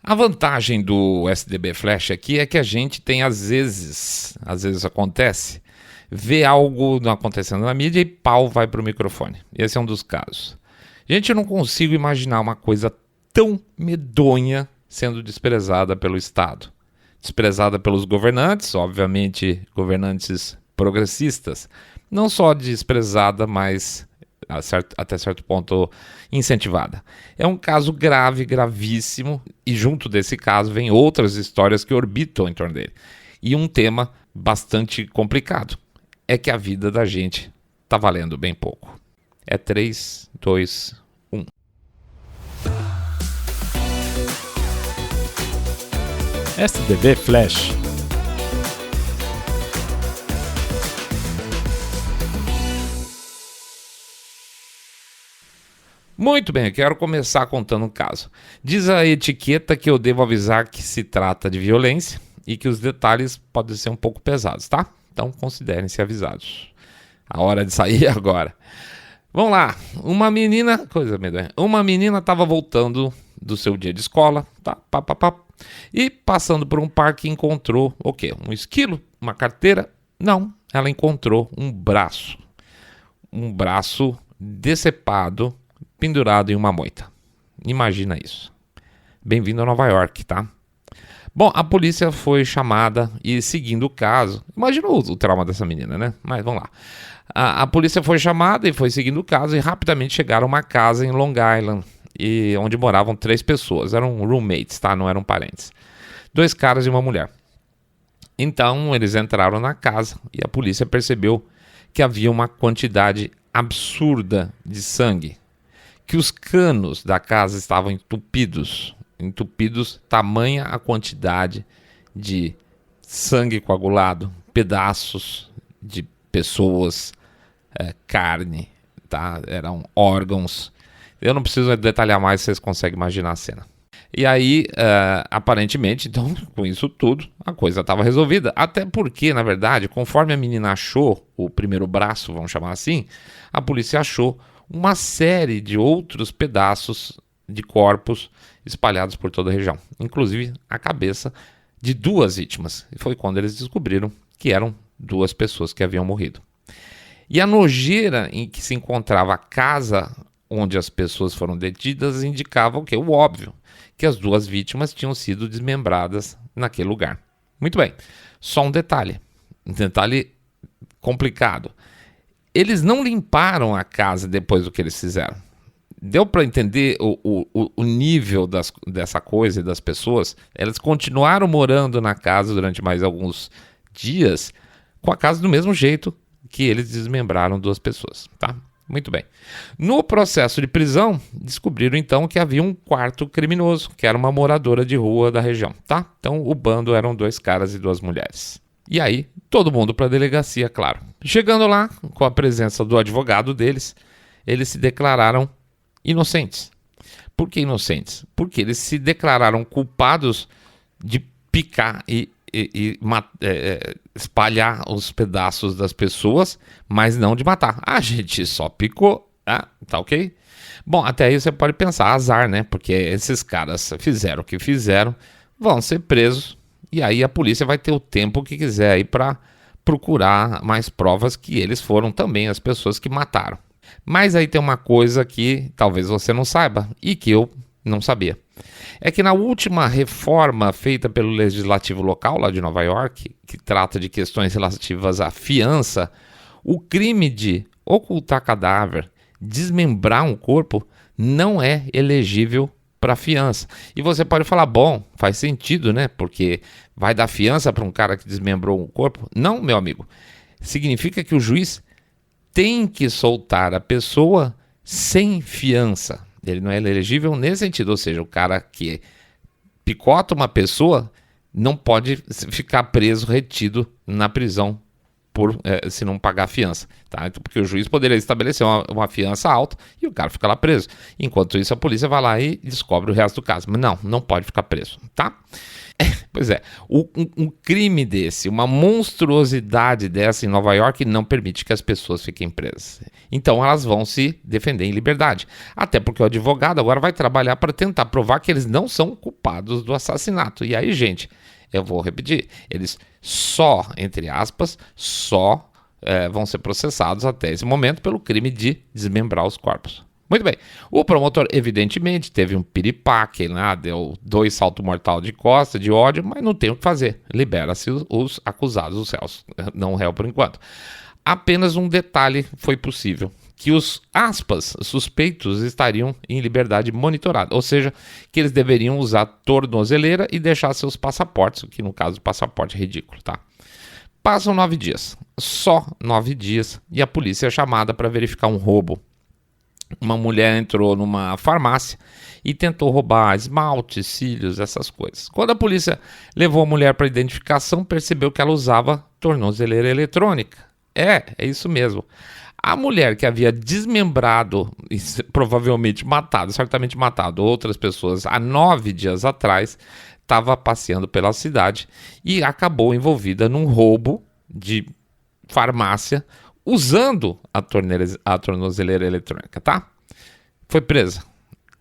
A vantagem do SDB Flash aqui é que a gente tem às vezes acontece, vê algo não acontecendo na mídia e pau, vai para o microfone. Esse é um dos casos. Gente, eu não consigo imaginar uma coisa tão medonha sendo desprezada pelo Estado. Desprezada pelos governantes, obviamente governantes progressistas. Não só desprezada, mas até certo ponto incentivada. É um caso grave, gravíssimo, e junto desse caso vem outras histórias que orbitam em torno dele. E um tema bastante complicado é que a vida da gente está valendo bem pouco. É 3, 2, 1. SDB Flash. Muito bem, eu quero começar contando um caso. Diz a etiqueta que eu devo avisar que se trata de violência e que os detalhes podem ser um pouco pesados, tá? Então considerem-se avisados. A hora de sair é agora. Vamos lá, uma menina estava voltando do seu dia de escola, tá? E passando por um parque encontrou o quê? Um esquilo? Uma carteira? Não, ela encontrou um braço decepado, pendurado em uma moita. Imagina isso. Bem-vindo a Nova York, tá? Bom, a polícia foi chamada e seguindo o caso... Imagina o trauma dessa menina, né? Mas vamos lá. A polícia foi chamada e foi seguindo o caso e rapidamente chegaram a uma casa em Long Island, onde moravam 3 pessoas. Eram roommates, tá? Não eram parentes. 2 caras e uma mulher. Então, eles entraram na casa e a polícia percebeu que havia uma quantidade absurda de sangue. Que os canos da casa estavam entupidos, tamanha a quantidade de sangue coagulado, pedaços de pessoas, carne, tá? Eram órgãos. Eu não preciso detalhar mais, vocês conseguem imaginar a cena. E aí, aparentemente, então, com isso tudo, a coisa estava resolvida. Até porque, na verdade, conforme a menina achou o primeiro braço, vamos chamar assim, a polícia achou uma série de outros pedaços de corpos espalhados por toda a região, inclusive a cabeça de 2 vítimas. E foi quando eles descobriram que eram 2 pessoas que haviam morrido. E a nojeira em que se encontrava a casa onde as pessoas foram detidas indicava o quê? O óbvio, que as 2 vítimas tinham sido desmembradas naquele lugar. Muito bem, só um detalhe complicado. Eles não limparam a casa depois do que eles fizeram. Deu para entender o nível dessa coisa e das pessoas? Elas continuaram morando na casa durante mais alguns dias, com a casa do mesmo jeito que eles desmembraram 2 pessoas, tá? Muito bem. No processo de prisão, descobriram então que havia um 4º criminoso, que era uma moradora de rua da região, tá? Então o bando eram 2 caras e 2 mulheres. E aí, todo mundo para a delegacia, claro. Chegando lá, com a presença do advogado deles, eles se declararam inocentes. Por que inocentes? Porque eles se declararam culpados de picar e espalhar os pedaços das pessoas, mas não de matar. A gente só picou, tá ok? Bom, até aí você pode pensar, azar, né? Porque esses caras fizeram o que fizeram, vão ser presos, e aí a polícia vai ter o tempo que quiser aí para procurar mais provas que eles foram também as pessoas que mataram. Mas aí tem uma coisa que talvez você não saiba e que eu não sabia. É que na última reforma feita pelo legislativo local lá de Nova York, que trata de questões relativas à fiança, o crime de ocultar cadáver, desmembrar um corpo, não é elegível para fiança. E você pode falar, bom, faz sentido, né? Porque vai dar fiança para um cara que desmembrou um corpo? Não, meu amigo. Significa que o juiz tem que soltar a pessoa sem fiança. Ele não é elegível nesse sentido, ou seja, o cara que picota uma pessoa não pode ficar preso, retido na prisão se não pagar a fiança, tá? Então, porque o juiz poderia estabelecer uma fiança alta e o cara fica lá preso. Enquanto isso, a polícia vai lá e descobre o resto do caso. Mas não pode ficar preso, tá? Pois é, um crime desse, uma monstruosidade dessa em Nova York não permite que as pessoas fiquem presas. Então elas vão se defender em liberdade. Até porque o advogado agora vai trabalhar para tentar provar que eles não são culpados do assassinato. E aí, gente, eu vou repetir, eles só, entre aspas, vão ser processados até esse momento pelo crime de desmembrar os corpos. Muito bem, o promotor evidentemente teve um piripaque lá, deu 2 saltos mortais de costa, de ódio, mas não tem o que fazer, libera-se os acusados, os réus, não o réu por enquanto. Apenas um detalhe foi possível, que os, aspas, suspeitos estariam em liberdade monitorada, ou seja, que eles deveriam usar tornozeleira e deixar seus passaportes, que no caso passaporte é ridículo, tá? Passam 9 dias, só 9 dias, e a polícia é chamada para verificar um roubo. Uma mulher entrou numa farmácia e tentou roubar esmalte, cílios, essas coisas. Quando a polícia levou a mulher para identificação, percebeu que ela usava tornozeleira eletrônica. É isso mesmo. A mulher que havia desmembrado e provavelmente certamente matado outras pessoas há 9 dias atrás, estava passeando pela cidade e acabou envolvida num roubo de farmácia usando a tornozeleira eletrônica, tá? Foi presa.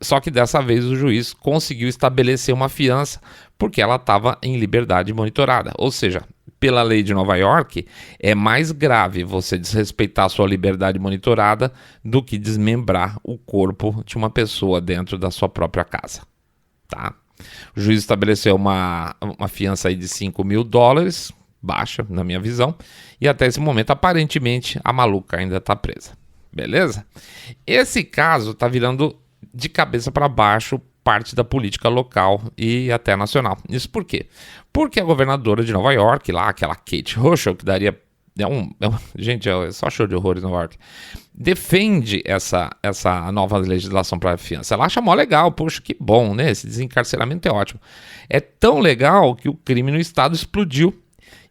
Só que dessa vez o juiz conseguiu estabelecer uma fiança porque ela estava em liberdade monitorada. Ou seja, pela lei de Nova York, é mais grave você desrespeitar a sua liberdade monitorada do que desmembrar o corpo de uma pessoa dentro da sua própria casa, tá? O juiz estabeleceu uma fiança aí de $5.000, baixa, na minha visão, e até esse momento, aparentemente, a maluca ainda está presa. Beleza? Esse caso está virando de cabeça para baixo parte da política local e até nacional. Isso por quê? Porque a governadora de Nova York, lá, aquela Kate Hochul, que daria... gente, é só show de horrores em Nova York, defende essa nova legislação para a fiança. Ela acha mó legal, poxa, que bom, né? Esse desencarceramento é ótimo. É tão legal que o crime no estado explodiu.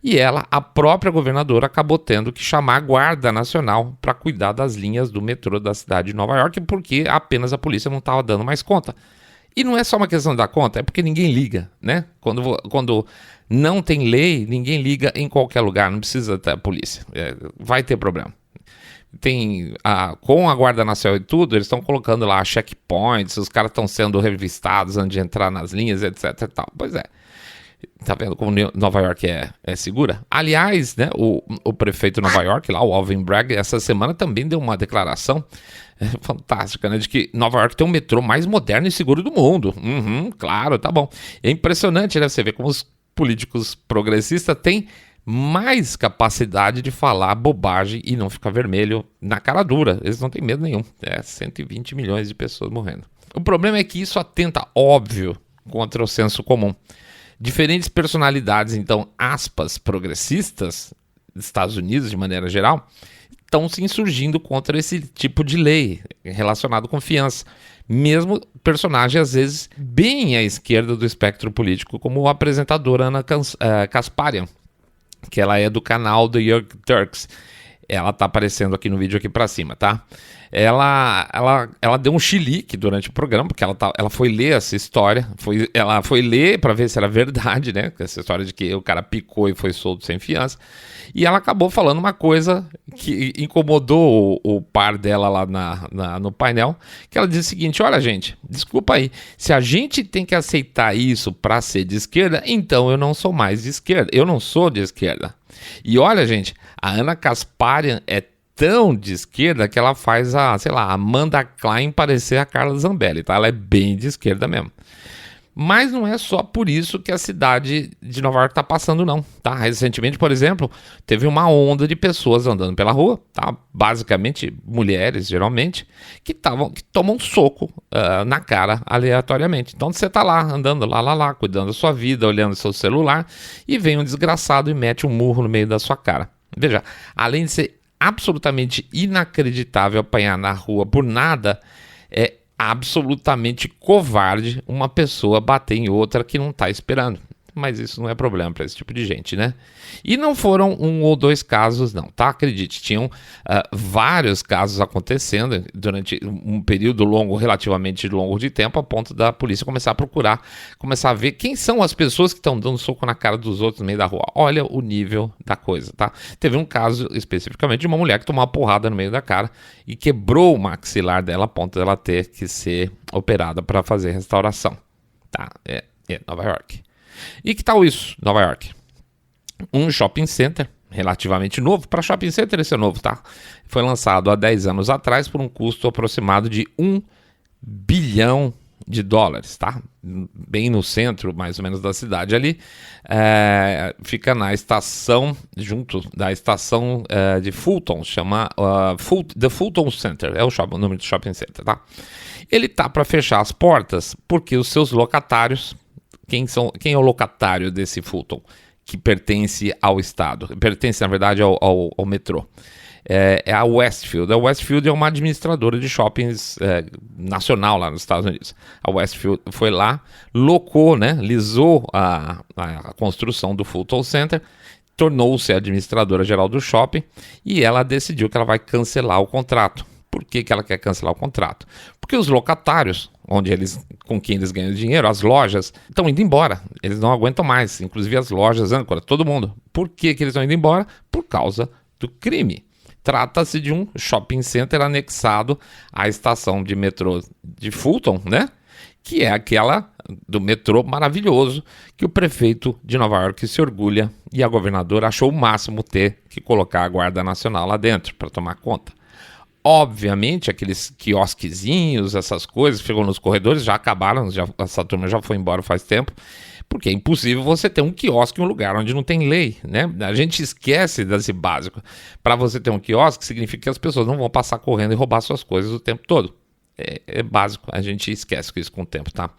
E ela, a própria governadora, acabou tendo que chamar a Guarda Nacional para cuidar das linhas do metrô da cidade de Nova York, porque apenas a polícia não estava dando mais conta. E não é só uma questão de dar conta, é porque ninguém liga, né? Quando não tem lei, ninguém liga em qualquer lugar, não precisa ter polícia, vai ter problema. Com a Guarda Nacional e tudo, eles estão colocando lá checkpoints, os caras estão sendo revistados antes de entrar nas linhas, etc e tal. Pois é. Tá vendo como Nova York é segura? Aliás, né, o prefeito de Nova York, lá, o Alvin Bragg, essa semana também deu uma declaração fantástica, né, de que Nova York tem o metrô mais moderno e seguro do mundo. Claro, tá bom. É impressionante, né, você vê como os políticos progressistas têm mais capacidade de falar bobagem e não ficar vermelho na cara dura. Eles não têm medo nenhum. 120 milhões de pessoas morrendo. O problema é que isso atenta, óbvio, contra o senso comum. Diferentes personalidades, então, aspas, progressistas, dos Estados Unidos, de maneira geral, estão se insurgindo contra esse tipo de lei relacionado com fiança. Mesmo personagem, às vezes, bem à esquerda do espectro político, como a apresentadora Ana Kasparian, que ela é do canal The Young Turks. Ela tá aparecendo aqui no vídeo aqui pra cima, tá? Ela deu um chilique durante o programa, porque ela foi ler essa história, ela foi ler pra ver se era verdade, né? Essa história de que o cara picou e foi solto sem fiança. E ela acabou falando uma coisa que incomodou o par dela lá no painel, que ela disse o seguinte: olha, gente, desculpa aí, se a gente tem que aceitar isso pra ser de esquerda, então eu não sou mais de esquerda, eu não sou de esquerda. E olha, gente, a Ana Kasparian é tão de esquerda que ela faz a Amanda Klein parecer a Carla Zambelli, tá? Ela é bem de esquerda mesmo. Mas não é só por isso que a cidade de Nova York está passando, não, tá? Recentemente, por exemplo, teve uma onda de pessoas andando pela rua, tá? Basicamente, mulheres, geralmente, que tomam soco na cara aleatoriamente. Então, você tá lá, andando lá, cuidando da sua vida, olhando seu celular, e vem um desgraçado e mete um murro no meio da sua cara. Veja, além de ser absolutamente inacreditável apanhar na rua por nada, é absolutamente covarde uma pessoa bater em outra que não está esperando. mas isso não é problema para esse tipo de gente, né? E não foram 1 ou 2 casos, não, tá? Acredite, tinham vários casos acontecendo durante um período longo, relativamente longo de tempo, a ponto da polícia começar a procurar, começar a ver quem são as pessoas que estão dando soco na cara dos outros no meio da rua. Olha o nível da coisa, tá? Teve um caso especificamente de uma mulher que tomou uma porrada no meio da cara e quebrou o maxilar dela a ponto dela ter que ser operada para fazer restauração, tá? É Nova York. E que tal isso, Nova York? Um shopping center relativamente novo, para shopping center esse é novo, tá? Foi lançado há 10 anos atrás por um custo aproximado de $1 bilhão, tá? Bem no centro, mais ou menos, da cidade ali. Fica na estação, junto da estação de Fulton, chama The Fulton Center, é o nome do shopping center, tá? Ele tá para fechar as portas porque os seus locatários, quem é o locatário desse Fulton? Que pertence ao estado, pertence na verdade ao metrô. É a Westfield. A Westfield é uma administradora de shoppings nacional lá nos Estados Unidos. A Westfield foi lá, locou, né, lisou a construção do Fulton Center, tornou-se a administradora geral do shopping e ela decidiu que ela vai cancelar o contrato. Por que ela quer cancelar o contrato? Porque os locatários, com quem eles ganham dinheiro, as lojas, estão indo embora. Eles não aguentam mais, inclusive as lojas, âncora, todo mundo. Por que eles estão indo embora? Por causa do crime. Trata-se de um shopping center anexado à estação de metrô de Fulton, né? Que é aquela do metrô maravilhoso que o prefeito de Nova York se orgulha e a governadora achou o máximo ter que colocar a Guarda Nacional lá dentro para tomar conta. Obviamente, aqueles quiosquezinhos, essas coisas que ficam nos corredores já acabaram, essa turma já foi embora faz tempo, porque é impossível você ter um quiosque em um lugar onde não tem lei, né? A gente esquece desse básico. Para você ter um quiosque, significa que as pessoas não vão passar correndo e roubar suas coisas o tempo todo. É básico, a gente esquece isso com o tempo, tá?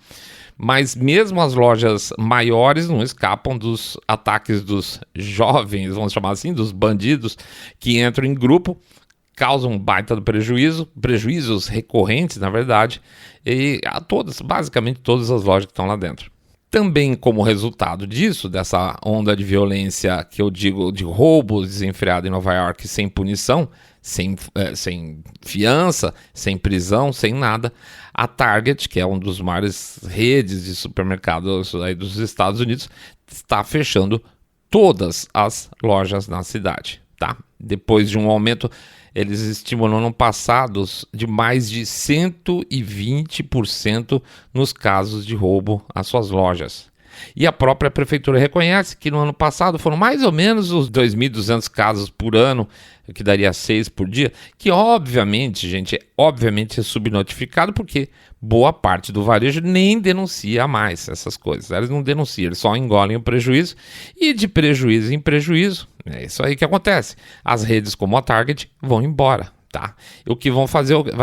Mas mesmo as lojas maiores não escapam dos ataques dos jovens, vamos chamar assim, dos bandidos que entram em grupo, causam um baita do prejuízos recorrentes, na verdade, e basicamente todas as lojas que estão lá dentro. Também como resultado disso, dessa onda de violência que eu digo de roubo desenfreado em Nova York sem punição, sem fiança, sem prisão, sem nada, a Target, que é um dos maiores redes de supermercados aí dos Estados Unidos, está fechando todas as lojas na cidade, tá? Depois de um aumento, eles estimam no ano passado de mais de 120% nos casos de roubo às suas lojas. E a própria prefeitura reconhece que no ano passado foram mais ou menos os 2.200 casos por ano, que daria 6 por dia, que obviamente, gente, é subnotificado porque boa parte do varejo nem denuncia mais essas coisas. Eles não denunciam, eles só engolem o prejuízo e de prejuízo em prejuízo, é isso aí que acontece. As redes como a Target vão embora, tá? O que vai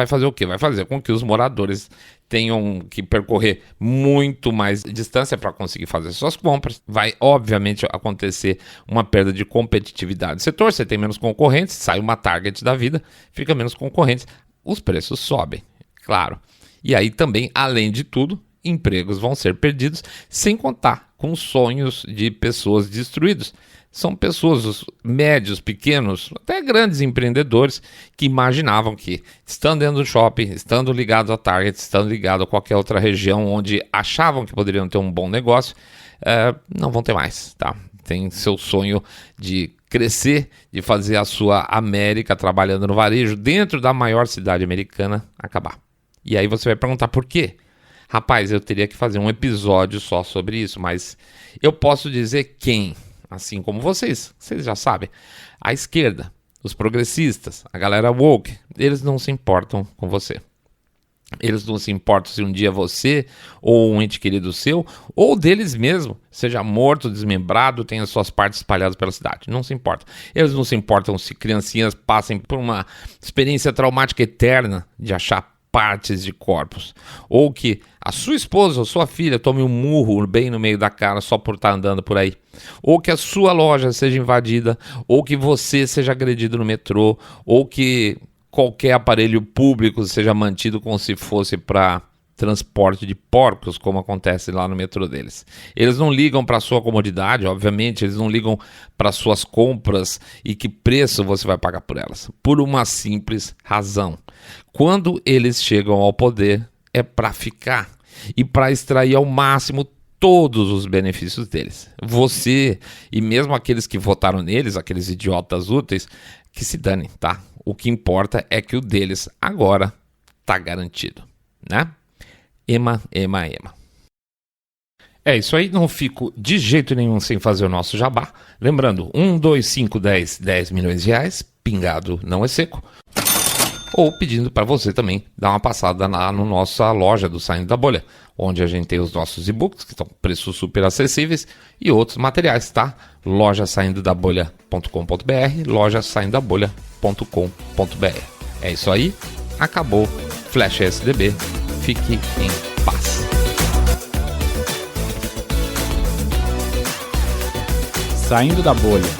fazer o quê? Vai fazer com que os moradores tenham que percorrer muito mais distância para conseguir fazer suas compras. Vai, obviamente, acontecer uma perda de competitividade do setor. Você tem menos concorrentes, sai uma Target da vida, fica menos concorrentes, os preços sobem, claro. E aí também, além de tudo, empregos vão ser perdidos, sem contar com sonhos de pessoas destruídos. São pessoas, os médios, pequenos, até grandes empreendedores que imaginavam que, estando dentro do shopping, estando ligados a Target, estando ligados a qualquer outra região onde achavam que poderiam ter um bom negócio, não vão ter mais, tá? Tem seu sonho de crescer, de fazer a sua América trabalhando no varejo dentro da maior cidade americana acabar. E aí você vai perguntar por quê? Rapaz, eu teria que fazer um episódio só sobre isso, mas eu posso dizer quem... Assim como vocês já sabem, a esquerda, os progressistas, a galera woke, eles não se importam com você. Eles não se importam se um dia você ou um ente querido seu, ou deles mesmo, seja morto, desmembrado, tenha suas partes espalhadas pela cidade. Não se importa. Eles não se importam se criancinhas passem por uma experiência traumática eterna de achar partes de corpos, ou que a sua esposa ou sua filha tome um murro bem no meio da cara só por estar andando por aí, ou que a sua loja seja invadida, ou que você seja agredido no metrô, ou que qualquer aparelho público seja mantido como se fosse para transporte de porcos, como acontece lá no metrô deles. Eles não ligam para a sua comodidade, obviamente, eles não ligam para suas compras e que preço você vai pagar por elas. Por uma simples razão. Quando eles chegam ao poder, é para ficar e para extrair ao máximo todos os benefícios deles. Você e mesmo aqueles que votaram neles, aqueles idiotas úteis, que se danem, tá? O que importa é que o deles agora tá garantido, né? Ema. É isso aí, não fico de jeito nenhum sem fazer o nosso jabá. Lembrando, 1, 2, 5, 10 milhões de reais, pingado não é seco. Ou pedindo para você também dar uma passada lá na nossa loja do Saindo da Bolha, onde a gente tem os nossos e-books, que estão com preços super acessíveis, e outros materiais, tá? lojasaindodabolha.com.br, lojasaindodabolha.com.br. É isso aí, acabou. Flash SDB, fique em paz. Saindo da Bolha.